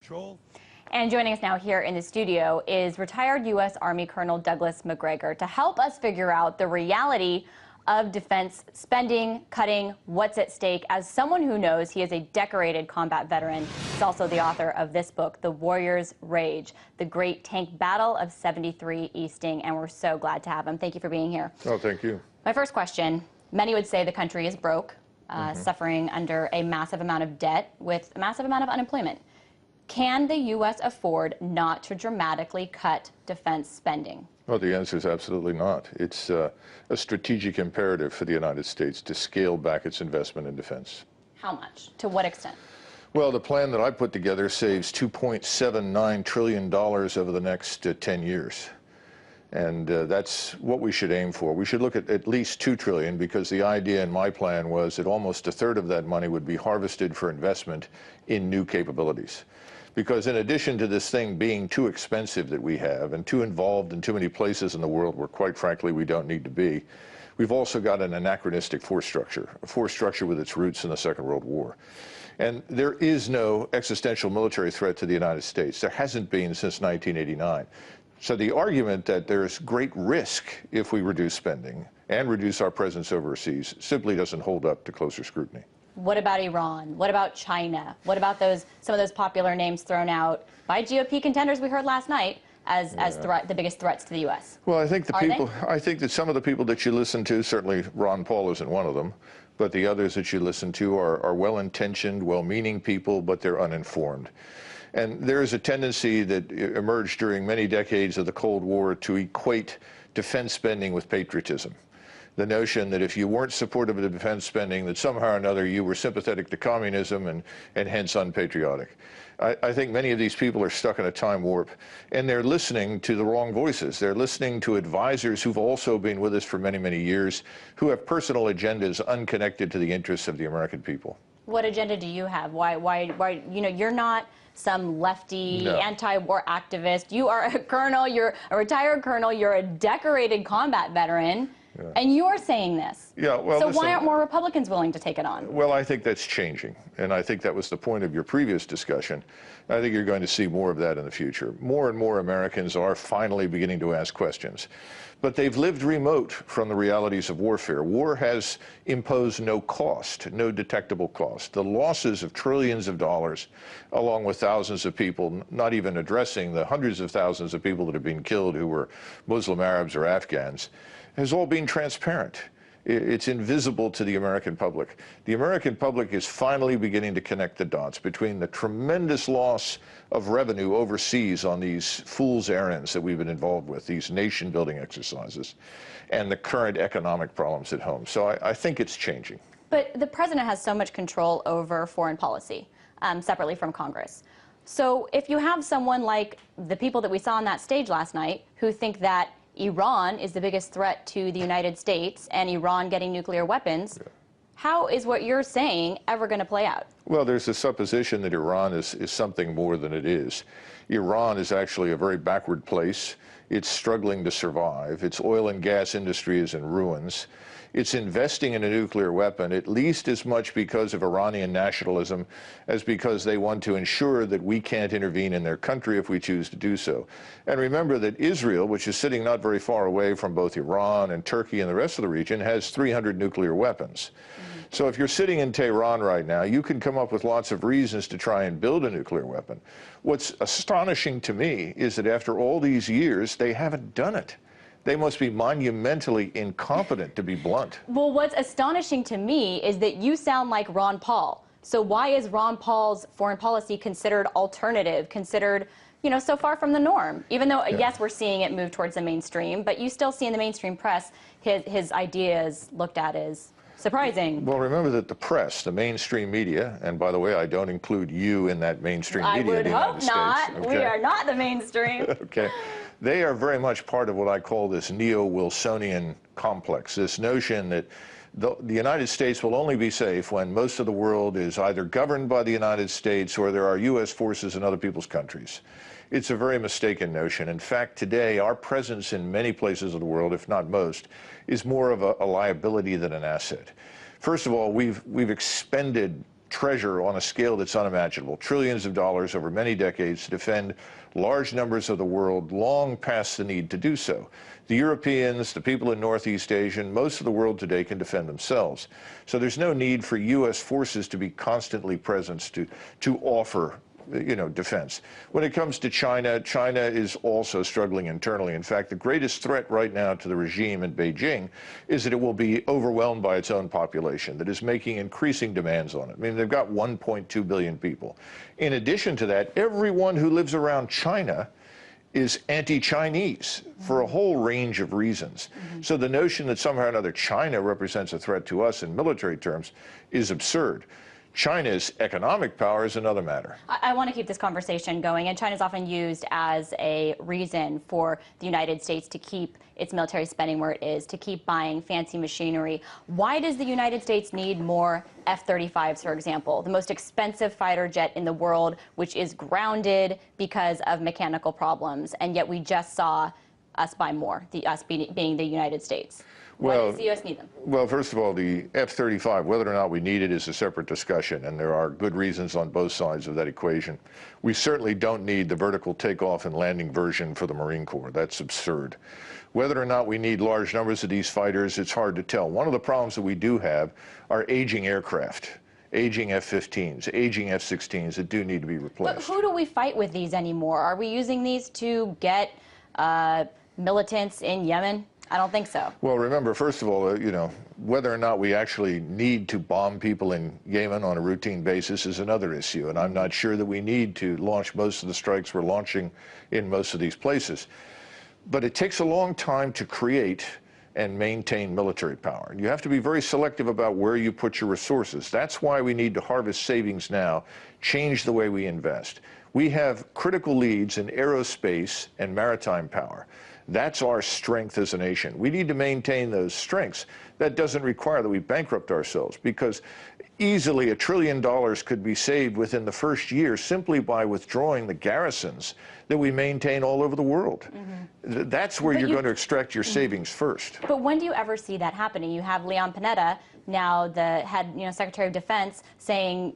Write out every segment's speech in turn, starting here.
Control. And joining us now here in the studio is retired U.S. Army Colonel Douglas Macgregor to help us figure out the reality of defense spending, cutting, what's at stake. As someone who knows, he is a decorated combat veteran. He's also the author of this book, The Warrior's Rage, The Great Tank Battle of 73 Easting, and we're so glad to have him. Thank you for being here. Oh, thank you. My first question, many would say the country is broke, suffering under a massive amount of debt with a massive amount of unemployment. Can the U.S. afford not to dramatically cut defense spending? Well, the answer is absolutely not. It's a strategic imperative for the United States to scale back its investment in defense. How much? To what extent? Well, the plan that I put together saves $2.79 trillion over the next 10 years. And that's what we should aim for. We should look at least $2 trillion, because the idea in my plan was that almost a third of that money would be harvested for investment in new capabilities. Because in addition to this thing being too expensive that we have and too involved in too many places in the world where, quite frankly, we don't need to be, we've also got an anachronistic force structure, a force structure with its roots in the Second World War. And there is no existential military threat to the United States. There hasn't been since 1989. So the argument that there's great risk if we reduce spending and reduce our presence overseas simply doesn't hold up to closer scrutiny. What about Iran? What about China? What about some of those popular names thrown out by GOP contenders we heard last night as the biggest threats to the U.S.? Well, I think I think that some of the people that you listen to, certainly Ron Paul isn't one of them, but the others that you listen to are well-intentioned, well-meaning people, but they're uninformed. And there is a tendency that emerged during many decades of the Cold War to equate defense spending with patriotism. The notion that if you weren't supportive of defense spending, that somehow or another you were sympathetic to communism and hence unpatriotic. I think many of these people are stuck in a time warp, and they're listening to the wrong voices. They're listening to advisors who've also been with us for many, many years, who have personal agendas unconnected to the interests of the American people. What agenda do you have? Why, you know, you're not some lefty anti-war activist. You are a colonel, you're a retired colonel, you're a decorated combat veteran. Yeah. And you're saying this. Yeah, well, so why aren't more Republicans willing to take it on? Well, I think that's changing, and I think that was the point of your previous discussion. I think you're going to see more of that in the future. More and more Americans are finally beginning to ask questions. But they've lived remote from the realities of warfare. War has imposed no cost, no detectable cost. The losses of trillions of dollars, along with thousands of people, not even addressing the hundreds of thousands of people that have been killed who were Muslim Arabs or Afghans, has all been transparent. It's invisible to the American public. The American public is finally beginning to connect the dots between the tremendous loss of revenue overseas on these fool's errands that we've been involved with, these nation-building exercises, and the current economic problems at home. So I think it's changing. But the president has so much control over foreign policy, separately from Congress. So if you have someone like the people that we saw on that stage last night who think that Iran is the biggest threat to the United States and Iran getting nuclear weapons, how is what you're saying ever going to play out? Well, there's a supposition that Iran is something more than it is. Iran is actually a very backward place. It's struggling to survive. Its oil and gas industry is in ruins. It's investing in a nuclear weapon at least as much because of Iranian nationalism as because they want to ensure that we can't intervene in their country if we choose to do so. And remember that Israel, which is sitting not very far away from both Iran and Turkey and the rest of the region, has 300 nuclear weapons. So if you're sitting in Tehran right now, you can come up with lots of reasons to try and build a nuclear weapon. What's astonishing to me is that after all these years, they haven't done it. They must be monumentally incompetent, to be blunt. Well, what's astonishing to me is that you sound like Ron Paul. So why is Ron Paul's foreign policy considered alternative, considered, you know, so far from the norm? Even though, yes, we're seeing it move towards the mainstream, but you still see in the mainstream press his ideas looked at as surprising. Well, remember that the press, the mainstream media, and by the way, I don't include you in that mainstream media. I would hope not. Okay. We are not the mainstream. Okay. They are very much part of what I call this neo-Wilsonian complex, this notion that the United States will only be safe when most of the world is either governed by the United States or there are U.S. forces in other people's countries. It's a very mistaken notion. In fact, today, our presence in many places of the world, if not most, is more of a liability than an asset. First of all, we've expended treasure on a scale that's unimaginable, trillions of dollars over many decades to defend large numbers of the world long past the need to do so. The Europeans, the people in Northeast Asia, and most of the world today can defend themselves. So there's no need for U.S. forces to be constantly present to offer defense. When it comes to China, China is also struggling internally. In fact, the greatest threat right now to the regime in Beijing is that it will be overwhelmed by its own population that is making increasing demands on it. I mean, they've got 1.2 billion people. In addition to that, everyone who lives around China is anti-Chinese for a whole range of reasons. So the notion that somehow or another China represents a threat to us in military terms is absurd. China's economic power is another matter. I want to keep this conversation going, and China is often used as a reason for the United States to keep its military spending where it is, to keep buying fancy machinery. Why does the United States need more F-35s, for example, the most expensive fighter jet in the world, which is grounded because of mechanical problems, and yet we just saw us buy more, us being the United States? Why does the U.S. need them? Well, first of all, the F-35, whether or not we need it is a separate discussion, and there are good reasons on both sides of that equation. We certainly don't need the vertical takeoff and landing version for the Marine Corps. That's absurd. Whether or not we need large numbers of these fighters, it's hard to tell. One of the problems that we do have are aging aircraft. Aging F-15s, aging F-16s that do need to be replaced. But who do we fight with these anymore? Are we using these to get militants in Yemen? I don't think so. Well, remember, first of all, whether or not we actually need to bomb people in Yemen on a routine basis is another issue, and I'm not sure that we need to launch most of the strikes we're launching in most of these places. But it takes a long time to create and maintain military power. You have to be very selective about where you put your resources. That's why we need to harvest savings now, change the way we invest. We have critical leads in aerospace and maritime power. That's our strength as a nation. We need to maintain those strengths. That doesn't require that we bankrupt ourselves, because easily $1 trillion could be saved within the first year simply by withdrawing the garrisons that we maintain all over the world. That's where you're going to extract your savings first. But when do you ever see that happening? You have Leon Panetta, now the head, Secretary of Defense, saying,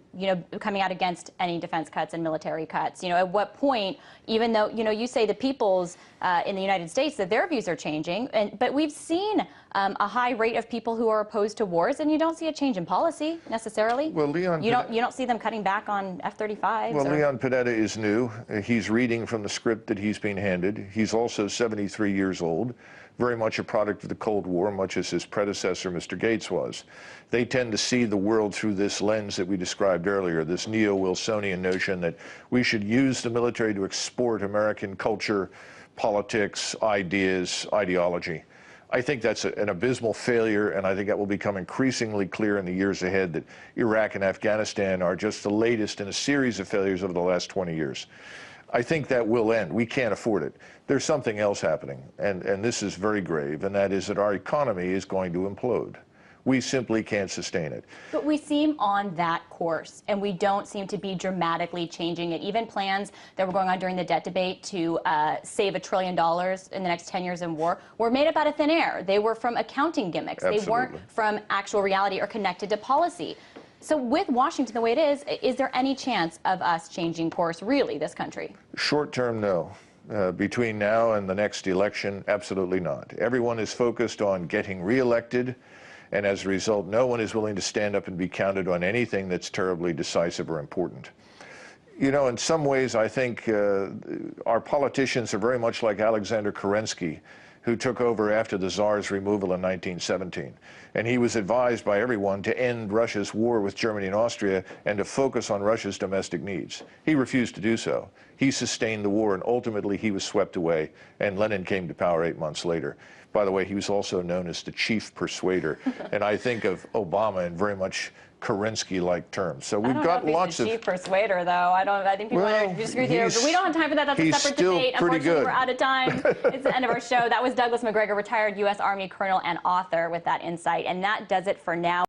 coming out against any defense cuts and military cuts. At what point, even though, you say the people's in the United States, that their views are changing, but we've seen a high rate of people who are opposed to wars, and you don't see a change in policy necessarily. Well, you don't see them cutting back on F-35s. Well, Leon Panetta is new. He's reading from the script that he's been handed. He's also 73 years old, very much a product of the Cold War, much as his predecessor, Mr. Gates, was. They tend to see the world through this lens that we described earlier, this neo-Wilsonian notion that we should use the military to export American culture, politics, ideas, ideology. I think that's an abysmal failure, and I think that will become increasingly clear in the years ahead that Iraq and Afghanistan are just the latest in a series of failures over the last 20 years. I think that will end. We can't afford it. There's something else happening, and this is very grave, and that is that our economy is going to implode. We simply can't sustain it. But we seem on that course, and we don't seem to be dramatically changing it. Even plans that were going on during the debt debate to save $1 trillion in the next 10 years in war were made up out of thin air. They were from accounting gimmicks. Absolutely. They weren't from actual reality or connected to policy. So with Washington the way it is there any chance of us changing course, really, this country? Short term, no. Between now and the next election, absolutely not. Everyone is focused on getting reelected, and as a result, no one is willing to stand up and be counted on anything that's terribly decisive or important. In some ways, I think our politicians are very much like Alexander Kerensky, who took over after the Tsar's removal in 1917. And he was advised by everyone to end Russia's war with Germany and Austria and to focus on Russia's domestic needs. He refused to do so. He sustained the war, and ultimately he was swept away, and Lenin came to power 8 months later. By the way, he was also known as the chief persuader. And I think of Obama in very much Kerensky-like terms. So we've got lots of... chief persuader, though. I think people disagree with you. But we don't have time for that. That's a separate debate. Unfortunately, we're out of time. It's the end of our show. That was Douglas Macgregor, retired U.S. Army colonel and author, with that insight. And that does it for now.